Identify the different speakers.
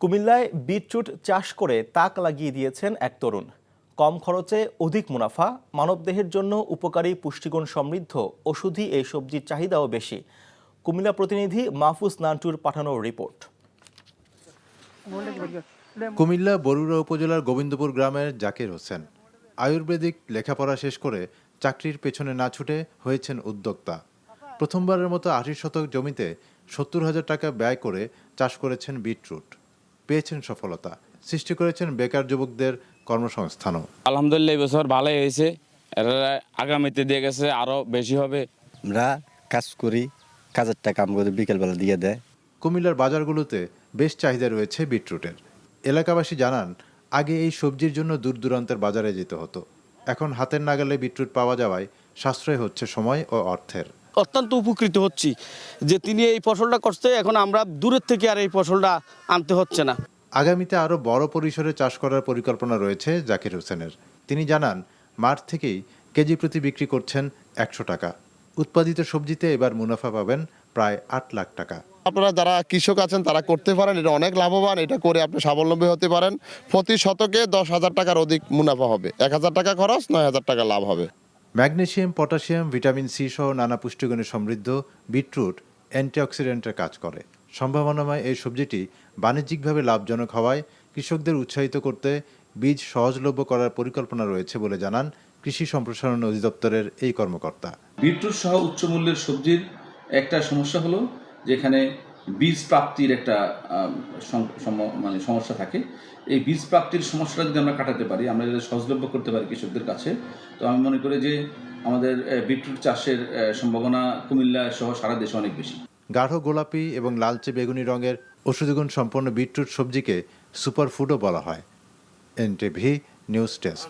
Speaker 1: কুমিল্লায় বিটরুট চাষ করে তাক লাগিয়ে দিয়েছেন এক তরুণ। কম খরচে অধিক মুনাফা, মানবদেহের জন্য উপকারী, পুষ্টিগুণ সমৃদ্ধ ওষুধি এই সবজির চাহিদাও বেশি। কুমিল্লা প্রতিনিধি মাহফুজ নান্টুর পাঠানো রিপোর্ট।
Speaker 2: কুমিল্লা বরুড়া উপজেলার গোবিন্দপুর গ্রামের জাকির হোসেন আয়ুর্বেদিক লেখাপড়া শেষ করে চাকরির পেছনে না ছুটে হয়েছেন উদ্যোক্তা। প্রথমবারের মতো ৮০ শতক জমিতে ৭০,০০০ টাকা ব্যয় করে চাষ করেছেন বিটরুট। পেয়েছেন সফলতা, সৃষ্টি করেছেন বেকার যুবকদের কর্মসংস্থানও।
Speaker 3: আলহামদুলিল্লাহ এই বছর ভালোই হয়েছে, এরা আগামীতে দিয়ে গেছে আরো বেশি হবে।
Speaker 4: আমরা কাজ করি, কাজের টাকা আমাদের বিকেলবেলা দিয়ে দেয়।
Speaker 2: কুমিল্লার বাজারগুলোতে বেশ চাহিদা রয়েছে বিটরুটের। এলাকাবাসী জানান, আগে এই সবজির জন্য দূর দূরান্তের বাজারে যেতে হতো। এখন হাতের নাগালে বিটরুট পাওয়া যাওয়ায় সাশ্রয় হচ্ছে সময় ও অর্থের।
Speaker 5: অত্যন্ত উপকৃত হচ্ছি যে তিনি এই ফসলটা করছে, এখন আমরা দূরের থেকে আর এই ফসলটা আনতে হচ্ছে না।
Speaker 2: আগামীতে আরও বড় পরিসরে চাষ করার পরিকল্পনা রয়েছে জাকির হোসেনের। তিনি জানান, মাঠ থেকেই কেজি প্রতি বিক্রি করছেন ১০০ টাকা। উৎপাদিত সবজিতে এবার মুনাফা পাবেন প্রায় ৮ লাখ টাকা।
Speaker 6: আপনারা যারা কৃষক আছেন তারা করতে পারেন, এটা অনেক লাভবান। এটা করে আপনি স্বাবলম্বী হতে পারেন। প্রতি শতকে ১০,০০০ টাকার অধিক মুনাফা হবে। ১,০০০ টাকা খরচ, ৯,০০০ টাকা লাভ হবে।
Speaker 2: ম্যাগনেসিয়াম, পটাশিয়াম, ভিটামিন সি সহ নানা পুষ্টিগুণে সমৃদ্ধ বিটরুট অ্যান্টিঅক্সিডেন্টের কাজ করে। সম্ভাবনাময় এই সবজিটি বাণিজ্যিকভাবে লাভজনক হওয়ায় কৃষকদের উৎসাহিত করতে বীজ সহজলভ্য করার পরিকল্পনা রয়েছে বলে জানান কৃষি সম্প্রসারণ অধিদপ্তরের এই কর্মকর্তা।
Speaker 7: বিটরুট সহ উচ্চ মূল্যের সবজির একটা সমস্যা হলো যেখানে বীজ প্রাপ্তির একটা সমস্যা থাকে। এই বীজ প্রাপ্তির সমস্যাটা যদি আমরা কাটাতে পারি, আমরা যদি সহজলভ্য করতে পারি কৃষকদের কাছে, তো আমি মনে করি যে আমাদের বিটরুট চাষের সম্ভাবনা কুমিল্লা সহ সারা দেশে অনেক বেশি।
Speaker 2: গাঢ় গোলাপি এবং লালচে বেগুনি রঙের ঔষধিগুণ সম্পন্ন বিটরুট সবজিকে সুপারফুডও বলা হয়। NTV news desk.